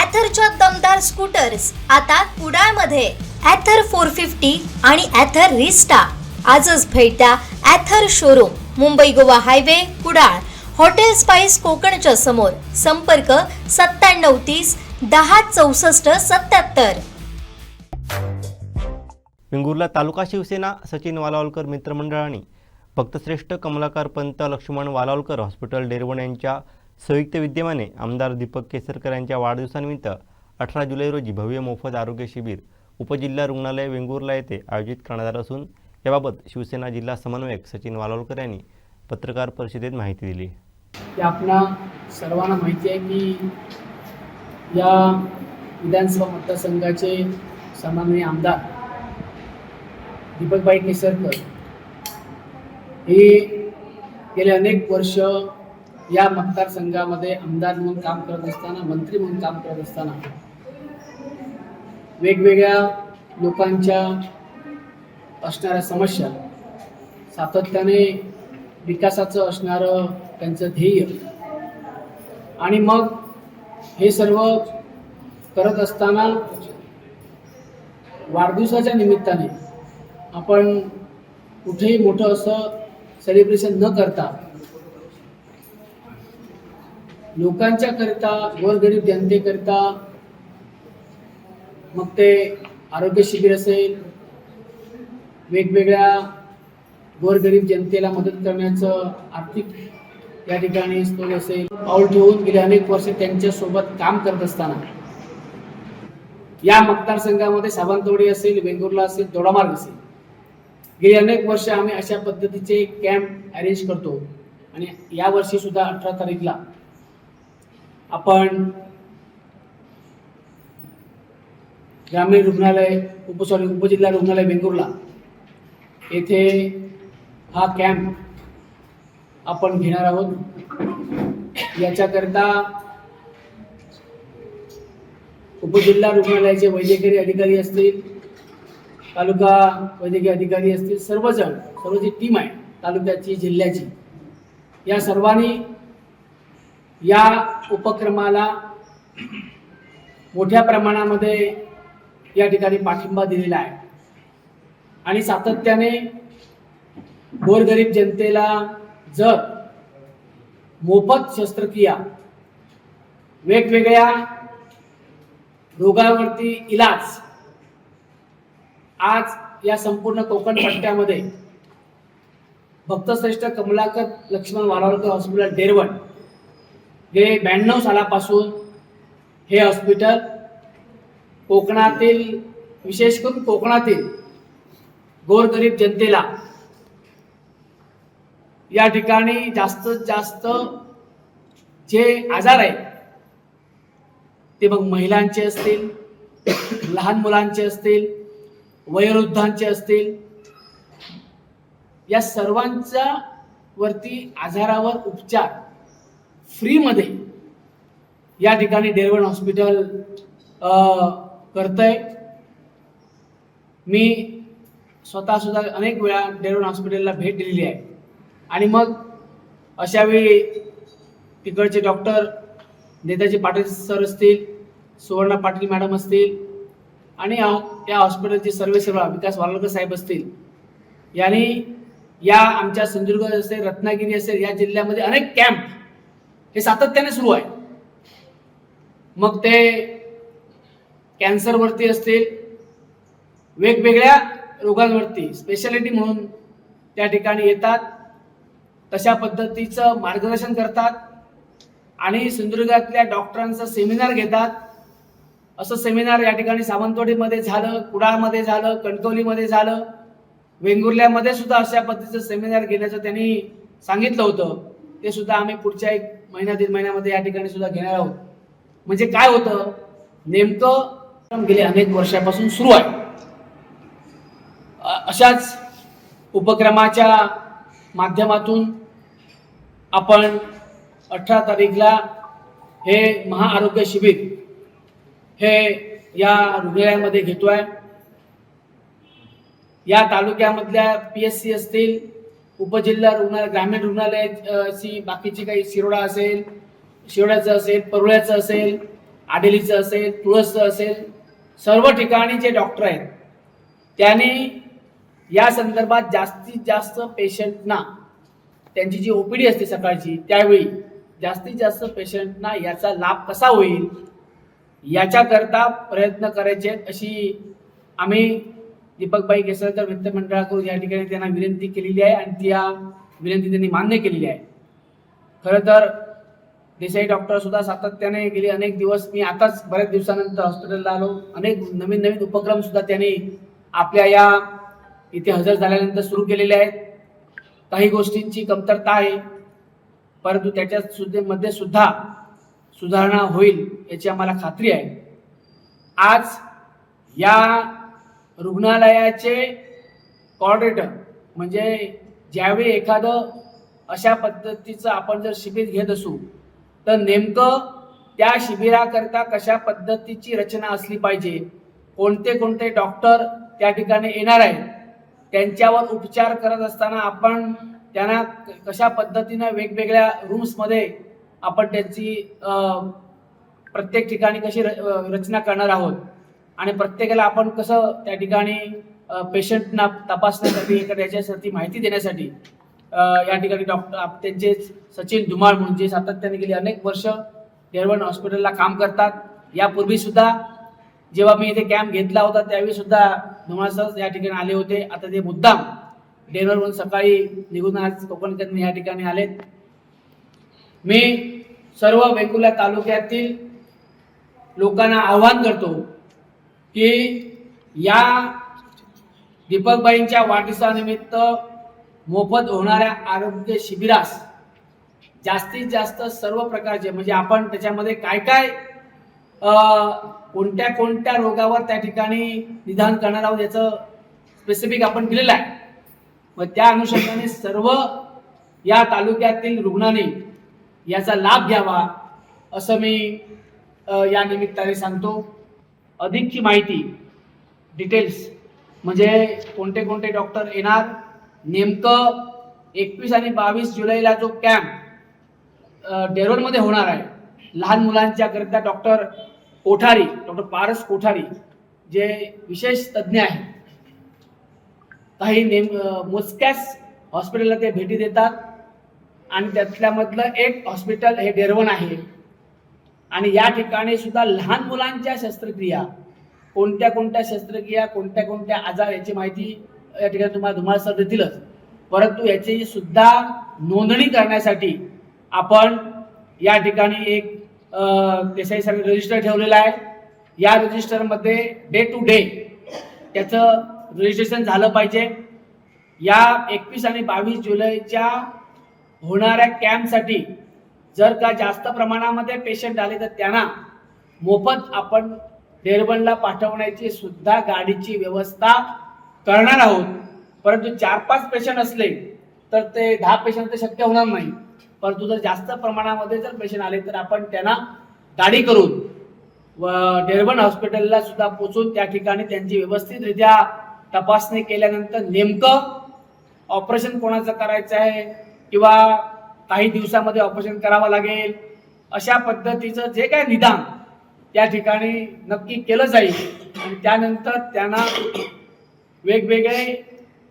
ॲथरच्या दमदार स्कूटर्स आता कुडाळमध्ये. ॲथर 450 आणि ॲथर रिस्टा. आजच भेट द्या Ather showroom, Mumbai Goa highway, Kudal, hotel spice कोकणच्या समोर. संपर्क 9730 10 64 77. वेंगुर्ला तालुका शिवसेना सचिन वालावलकर मित्रमंडळाने भक्तश्रेष्ठ कमलाकर पंत लक्ष्मण वालावलकर हॉस्पिटल डेरवण यांच्या संयुक्त विद्यमाने आमदार दीपक केसरकर यांच्या वाढदिवसानिमित्त 18 जुलै रोजी भव्य मोफत आरोग्य शिबिर उपजिल्हा रुग्णालय वेंगुर्ला येथे आयोजित करण्यात आले असून याबाबत शिवसेना जिल्हा समन्वयक सचिन वालावलकर यांनी पत्रकार परिषदेत माहिती दिली. आपणा सर्वांना माहिती आहे की या विधानसभा मतदारसंघाचे सन्माननीय आमदार दीपकभाई केसरकर हे गेले अनेक वर्ष या मतदारसंघामध्ये आमदार म्हणून काम करत असताना, मंत्री म्हणून काम करत असताना वेगवेगळ्या लोकांच्या असणाऱ्या समस्या, सातत्याने विकासाचं असणारं त्यांचं ध्येय आणि मग हे सर्व करत असताना वाढदिवसाच्या निमित्ताने आपण कुठेही मोठं असं सेलिब्रेशन न करता लोकांच्या करिता, गोरगरीब जनतेकरिता, मग ते आरोग्य शिबिर असेल, वेगवेगळ्या गोरगरीब जनतेला मदत करण्याचं आर्थिक या ठिकाणी स्रोत असेल, पाऊल ठेवून गेले अनेक वर्ष त्यांच्यासोबत काम करत असताना या मतदारसंघामध्ये सावंतवाडी असेल, वेंगुर्ला असेल, दोडामार्ग असेल, गेली अनेक वर्ष आम्ही अशा पद्धतीचे कॅम्प अरेंज करतो आणि यावर्षी सुद्धा 18 तारीखला आपण ग्रामीण रुग्णालय उपजिल्हा रुग्णालय वेंगुर्ला येथे हा कॅम्प आपण घेणार आहोत. याच्याकरिता उपजिल्हा रुग्णालयाचे वैद्यकीय अधिकारी असतील, तालुका वैद्यकीय अधिकारी असतील, सर्व जी टीम आहे तालुक्याची, जिल्ह्याची, या सर्वांनी या उपक्रमाला मोठ्या प्रमाणामध्ये या ठिकाणी पाठिंबा दिलेला आहे आणि सातत्याने गोरगरीब जनतेला जर मोफत शस्त्रक्रिया, वेगवेगळ्या रोगावरती इलाज आज या संपूर्ण कोकण पट्ट्यामध्ये भक्तश्रेष्ठ कमलाकर लक्ष्मण वालावलकर हॉस्पिटल डेरवण गेले 92 सालापासून हे हॉस्पिटल कोकणातील, विशेष करून कोकणातील गोरगरीब जनतेला या ठिकाणी जास्तीत जास्त जे आजार आहेत ते मग महिलांचे असतील, लहान मुलांचे असतील, वयोवृद्धांचे असतील, या सर्वांच्या वरती आजारावर उपचार फ्रीमध्ये या ठिकाणी डेरवण हॉस्पिटल करतंय. मी स्वतः सुद्धा अनेक वेळा डेरवण हॉस्पिटलला भेट दिलेली आहे आणि मग अशा वेळी तिकडचे डॉक्टर नेताजी पाटील सर असतील, सुवर्णा पाटील मॅडम असतील आणि त्या हॉस्पिटलचे सर्वेसर्वा विकास वालावलकर साहेब असतील, यांनी या आमच्या सिंधुदुर्ग असेल, रत्नागिरी असेल, या जिल्ह्यामध्ये अनेक कॅम्प हे सातत्याने सुरू आहे. मग ते कॅन्सरवरती असतील, वेगवेगळ्या रोगांवरती स्पेशालिटी म्हणून त्या ठिकाणी येतात, तशा पद्धतीचं मार्गदर्शन करतात आणि सिंधुदुर्गातल्या डॉक्टरांचा सेमिनार घेतात. असं सेमिनार या ठिकाणी सावंतवाडीमध्ये झालं, कुडाळमध्ये झालं, कणकवलीमध्ये झालं, वेंगुर्ल्यामध्ये सुद्धा अशा पद्धतीचं सेमिनार घेण्याचं त्यांनी सांगितलं होतं. ते सुद्धा आम्ही पुढच्या 1-1.5 महिन्यामध्ये या ठिकाणी सुद्धा घेणार आहोत. म्हणजे काय होतं, नेमकं गेले अनेक वर्षापासून सुरू आहे. अशाच उपक्रमाच्या माध्यमातून आपण 18 तारीखला हे महाआरोग्य शिबिर हे या रुग्णालयामध्ये घेतोय. या तालुक्यामधल्या PSC असतील, उपजिल्हा रुग्णालय, ग्रामीण रुग्णालयाची बाकीची काही शिरोडा असेल, शिरोड्याचं असेल, परुळ्याचं असेल आडेलीचं असेल, तुळसचं असेल, सर्व ठिकाणी जे डॉक्टर आहेत त्यांनी या संदर्भात जास्तीत जास्त पेशंटना त्यांची जी ओपीडी असते सकाळची त्यावेळी जास्तीत जास्त पेशंटना याचा लाभ कसा होईल याच्याकरता प्रयत्न करायचे अशी आम्ही दीपकभाई केसरकर मित्रमंडळाकडून या ठिकाणी त्यांना विनंती केलेली आहे आणि त्या विनंती त्यांनी मान्य केलेली आहे. खरं तर देसाई डॉक्टर सुद्धा सातत्याने गेले अनेक दिवस, मी आताच बऱ्याच दिवसानंतर हॉस्पिटलला आलो, अनेक नवीन नवीन उपक्रम सुद्धा त्यांनी आपल्या या इथे हजर झाल्यानंतर सुरू केलेले आहेत. काही गोष्टींची कमतरता आहे परंतु त्याच्या मध्ये सुद्धा सुधारणा होईल याची आम्हाला खात्री आहे. आज या रुग्णालयाचे कोऑर्डिनेटर म्हणजे ज्यावेळी एखादं अशा पद्धतीचं आपण जर शिबिर घेत असू तर नेमकं त्या शिबिराकरता कशा पद्धतीची रचना असली पाहिजे, कोणते कोणते डॉक्टर त्या ठिकाणी येणार आहेत, त्यांच्यावर उपचार करत असताना आपण त्यांना कशा पद्धतीनं वेगवेगळ्या रूम्समध्ये आपण त्यांची प्रत्येक ठिकाणी कशी रचना करणार आहोत आणि प्रत्येकाला आपण कसं त्या ठिकाणी पेशंटना तपासण्यासाठी याच्यासाठी माहिती देण्यासाठी या ठिकाणी डॉक्टर त्यांचे सचिन धुमाळ म्हणून जे सातत्याने गेली अनेक वर्ष डेरवन हॉस्पिटलला काम करतात. यापूर्वी सुद्धा जेव्हा मी इथे कॅम्प घेतला होता त्यावेळी सुद्धा धुमाळ सर या ठिकाणी आले होते. आता ते मुद्दाम डेनवरहून सकाळी निघून आज कोकणकन या ठिकाणी आलेत. मी सर्व वेंगुर्ला तालुक्यातील लोकांना आवाहन करतो की या दीपकबाईंच्या वाढदिवसानिमित्त मोफत होणाऱ्या आरोग्य शिबिरास जास्तीत जास्त सर्व प्रकारचे म्हणजे आपण त्याच्यामध्ये काय काय कोणत्या कोणत्या रोगावर त्या ठिकाणी निदान करणार आहोत याचं स्पेसिफिक आपण दिलेलं आहे. मग त्या अनुषंगाने सर्व या तालुक्यातील रुग्णांनी याचा लाभ घ्यावा असं मी या निमित्ताने सांगतो. अधिकची माहिती डिटेल्स म्हणजे कोणते कोणते डॉक्टर येणार, नेमकं 21 आणि 22 जुलैला जो कॅम्प डेरोडमध्ये होणार आहे लहान मुलांच्या करिता डॉक्टर कोठारी, डॉक्टर पारस कोठारी जे विशेष तज्ज्ञ आहेत, काही मोजक्याच हॉस्पिटलला ते भेटी देतात आणि त्यातल्यामधलं एक हॉस्पिटल हे डेरवन आहे आणि या ठिकाणी सुद्धा लहान मुलांच्या शस्त्रक्रिया कोणत्या कोणत्या शस्त्रक्रिया कोणत्या कोणत्या आजार याची माहिती या ठिकाणी तुम्हाला धुमाळ सर देतीलच, परंतु याची सुद्धा नोंदणी करण्यासाठी आपण या ठिकाणी एक देसाई सर रजिस्टर ठेवलेला आहे. या रजिस्टरमध्ये डे टू डे त्याचं रजिस्ट्रेशन झालं पाहिजे. या 21 आणि 22 जुलैच्या होणाऱ्या कॅम्पसाठी जर का जास्त प्रमाणामध्ये पेशंट आले तर त्यांना मोफत आपण डेरबनला पाठवण्याची सुद्धा गाडीची व्यवस्था करणार आहोत. परंतु 4-5 पेशंट असले तर ते 10 पेशंट तर शक्य होणार नाही, परंतु जर जास्त प्रमाणामध्ये जर पेशंट आले तर आपण त्यांना गाडी करून व डेरबन हॉस्पिटलला सुद्धा पोचून त्या ठिकाणी त्यांची व्यवस्थितरित्या तपासणी केल्यानंतर नेमकं ऑपरेशन कोणाचं करायचं आहे किंवा काही दिवसामध्ये ऑपरेशन करावं लागेल अशा पद्धतीचं जे काय निदान त्या ठिकाणी नक्की केलं जाईल आणि त्यानंतर त्यांना वेगवेगळे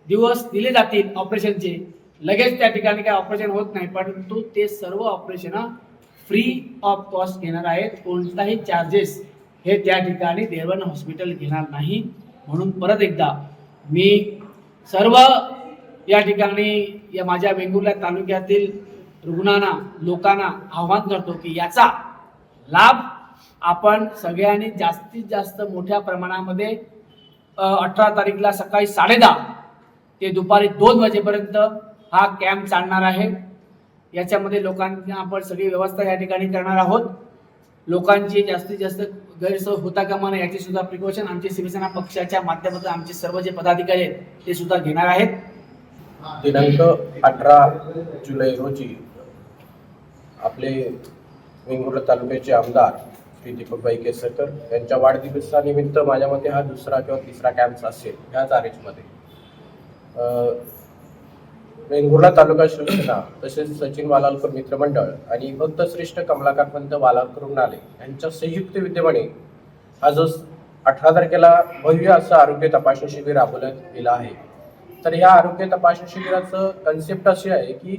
दिवस दिले जातील ऑपरेशनचे. लगेच त्या ठिकाणी काय ऑपरेशन होत नाही, परंतु ते सर्व ऑपरेशन फ्री ऑफ कॉस्ट घेणार आहेत. कोणताही चार्जेस हे त्या ठिकाणी डेरवन हॉस्पिटल घेणार नाही. म्हणून परत एकदा मी सर्व या ठिकाणी या माझ्या वेंगुर्ला तालुक्यातील रुग्णांना लोकांना आवाहन करतो की याचा लाभ आपण सगळ्यांनी जास्तीत जास्त मोठ्या प्रमाणामध्ये 18 तारीखला सकाळी 10:30 ते दुपारी 2 वाजेपर्यंत हा कॅम्प चालणार आहे. याच्यामध्ये लोकांना आपण सगळी व्यवस्था या ठिकाणी करणार आहोत. लोकांची जास्तीत जास्त गैरसोय होता कामा नये याची सुद्धा प्रिकॉशन आमचे शिवसेना पक्षाच्या माध्यमातून आमचे सर्व जे पदाधिकारी आहेत ते सुद्धा घेणार आहेत. दिनांक 18 जुलै रोजी आपले वेंगुर्ला तालुक्याचे आमदार श्री दीपकभाई केसरकर यांच्या वाढदिवसानिमित्त माझ्या मते हा दुसरा किंवा तिसरा कॅम्प असेल ह्या तारीखमध्ये. वेंगुर्ला तालुका शिवसेना तसेच सचिन वालावलकर मित्रमंडळ आणि भक्तश्रेष्ठ कमलाकर पंत वालावलकर रुग्णालय यांच्या संयुक्त विद्यमाने आज 18 तारखेला भव्य असं आरोग्य तपासणी शिबिर राबवण्यात गेलं आहे. तर ह्या आरोग्य तपासणी शिबिराचं कन्सेप्ट अशी आहे की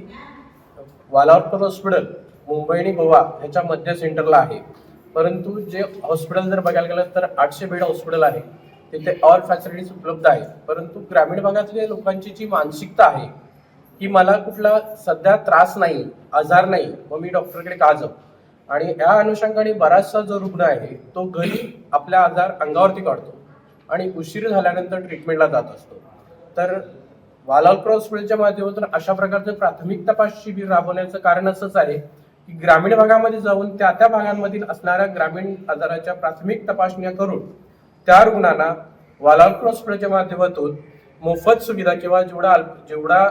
वालावलकर हॉस्पिटल मुंबई आणि गोवा ह्याच्या मध्य सेंटरला आहे. परंतु जे हॉस्पिटल जर बघायला गेलं तर 800 बेड हॉस्पिटल आहे. तिथे ऑल फॅसिलिटीज उपलब्ध आहेत. परंतु ग्रामीण भागातल्या लोकांची जी मानसिकता आहे की मला कुठला सध्या त्रास नाही, आजार नाही, मग मी डॉक्टरकडे का जाऊ, आणि या अनुषंगाने बराचसा जो रुग्ण आहे तो घरी आपल्या आजार अंगावरती काढतो आणि उशीर झाल्यानंतर ट्रीटमेंटला जात असतो. तर वालावलकर हॉस्पिटलच्या माध्यमातून अशा प्रकारचं प्राथमिक तपास शिबिर राबवण्याचं कारण असंच आहे की ग्रामीण भागामध्ये जाऊन त्या भागांमधील असणाऱ्या ग्रामीण आजाराच्या प्राथमिक तपासण्या करून त्या रुग्णांना वालावलकर हॉस्पिटलच्या माध्यमातून मोफत सुविधा किंवा जेवढा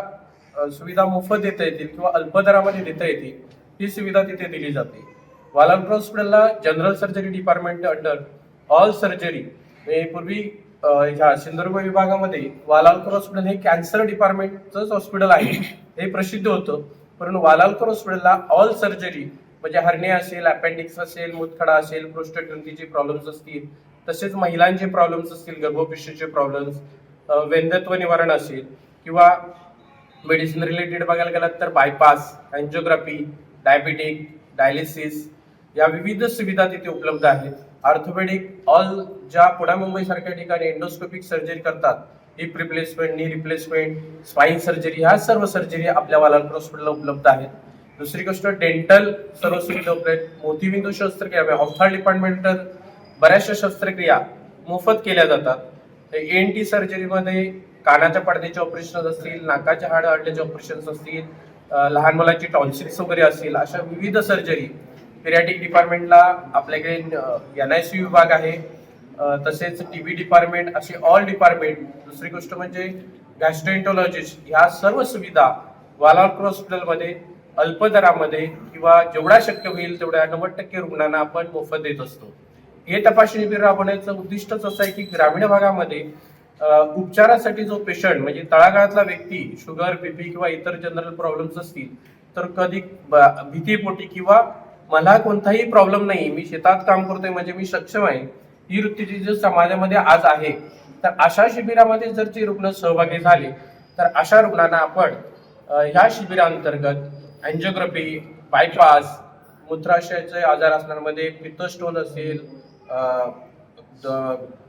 सुविधा मोफत देता येतील किंवा अल्प दरामध्ये देता येतील ही सुविधा तिथे दिली जाते. वालावलकर हॉस्पिटलला general surgery department under all surgery, पूर्वी ह्या सिंधुदुर्ग विभागामध्ये वालावलकर हॉस्पिटल हे कॅन्सर डिपार्टमेंटच हॉस्पिटल आहे हे प्रसिद्ध होतं. परंतु वालावलकर हॉस्पिटलला ऑल सर्जरी म्हणजे हर्निया असेल, अपेंडिक्स असेल, मूतखडा असेल, प्रोस्टेट ग्रंथीचे प्रॉब्लेम्स असतील, तसेच महिलांचे प्रॉब्लेम्स असतील, गर्भपिशवीचे प्रॉब्लेम्स, वैधत्व निवारण असेल किंवा मेडिसिन रिलेटेड बघायला गेलात तर बायपास, अँजिओग्राफी, डायबिटिक, डायलिसिस या विविध सुविधा तिथे उपलब्ध आहेत. ऑर्थोपेडिक ऑल ज्या पुणे मुंबई सारख्या ठिकाणी एंडोस्कोपिक सर्जरी करतात, heap replacement, knee replacement, spine surgery, ह्या सर्व सर्जरी आपल्या वालावलकर हॉस्पिटलला उपलब्ध आहेत. दुसरी गोष्ट डेंटल सर्व सुविधा उपलब्ध आहेत. मोतीबिंदू शस्त्रक्रिया ऑप्थॉल डिपार्टमेंट बऱ्याचशा शस्त्रक्रिया मोफत केल्या जातात. ENT सर्जरीमध्ये कानाच्या पडद्याचे ऑपरेशन असतील, नाकाच्या हाड अडल्याचे ऑपरेशन असतील, लहान मुलांची टॉन्सिल्स वगैरे असतील, अशा विविध सर्जरी. पिरियाटिक डिपार्टमेंटला आपल्याकडे NICU विभाग आहे, तसेच TB डिपार्टमेंट, असे ऑल डिपार्टमेंट. दुसरी गोष्ट म्हणजे गॅस्ट्रोएंटरोलॉजिस्ट, ह्या सर्व सुविधा वालावलकर हॉस्पिटलमध्ये अल्प दरामध्ये किंवा जेवढा शक्य होईल तेवढ्या 90% रुग्णांना आपण मोफत देत असतो. हे तपासणी शिबिर राबवण्याचं उद्दिष्टच असं आहे की ग्रामीण भागामध्ये उपचारासाठी जो पेशंट म्हणजे तळागाळातला व्यक्ती शुगर, BP किंवा इतर जनरल प्रॉब्लेम्स असतील तर कधी भीतीपोटी किंवा मला कोणताही प्रॉब्लेम नाही, मी शेतात काम करतोय म्हणजे मी सक्षम आहे, ही वृत्तीची जी समाजामध्ये आज आहे, तर अशा शिबिरामध्ये जर ते रुग्ण सहभागी झाले तर अशा रुग्णांना आपण ह्या शिबिरांतर्गत अँजिओग्राफी, बायपास, मूत्राशयाचे आजार असणाऱ्यांमध्ये पित्त स्टोन असेल,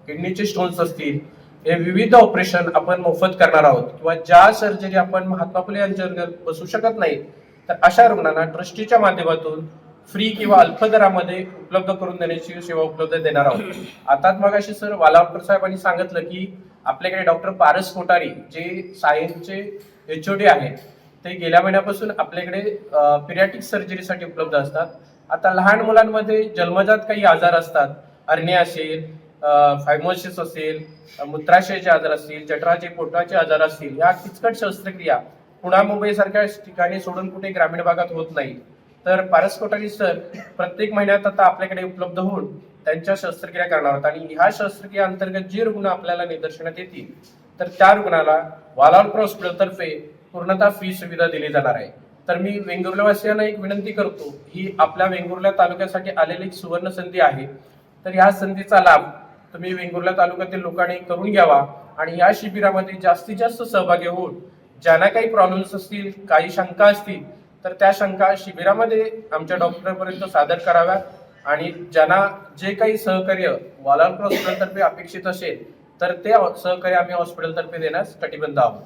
किडनीचे स्टोन्स असतील, हे विविध ऑपरेशन आपण मोफत करणार आहोत. किंवा ज्या सर्जरी आपण महात्मा फुले यांच्या बसू शकत नाही तर अशा रुग्णांना ट्रस्टीच्या माध्यमातून फ्री किंवा अल्प दरामध्ये उपलब्ध करून देण्याची सेवा उपलब्ध देणार आहोत. आता मगाशी सर वालावलकर साहेबांनी सांगितलं की आपल्याकडे डॉक्टर पारस कोठारी जे सायन्सचे HOD आहेत ते गेल्या महिन्यापासून आपल्याकडे पिरियाटिक सर्जरीसाठी उपलब्ध असतात. आता लहान मुलांमध्ये जन्मजात काही आजार असतात, हर्निया असेल, फायमोसिस असेल, मूत्राशयाचे आजार असतील, जठराचे पोटाचे आजार असतील, ह्या किचकट शस्त्रक्रिया पुणे मुंबई सारख्या ठिकाणी सोडून कुठे ग्रामीण भागात होत नाही. तर पारस कोठारी सर प्रत्येक महिन्यात आता आपल्याकडे उपलब्ध होऊन त्यांच्या शस्त्रक्रिया करणार आहोत. आणि ह्या शस्त्रक्रिया अंतर्गत जे रुग्ण आपल्याला निदर्शनात येतील तर त्या रुग्णाला वालावलकर हॉस्पिटलतर्फे पूर्णतः फ्री सुविधा दिली जाणार आहे. तर मी वेंगुर्ल्यावासियांना एक विनंती करतो, ही आपल्या वेंगुर्ला तालुक्यासाठी आलेली एक सुवर्ण संधी आहे. तर ह्या संधीचा लाभ तुम्ही वेंगुर्ला तालुक्यातील लोकांनी करून घ्यावा आणि या शिबिरामध्ये जास्तीत जास्त सहभागी होऊन ज्यांना काही प्रॉब्लेम्स असतील, काही शंका असतील तर त्या शंका शिबिरामध्ये आमच्या डॉक्टरपर्यंत सादर कराव्या. आणि ज्यांना जे काही सहकार्य वालावलकर हॉस्पिटलतर्फे अपेक्षित असेल तर ते सहकार्य आम्ही हॉस्पिटलतर्फे देण्यास कटिबद्ध आहोत.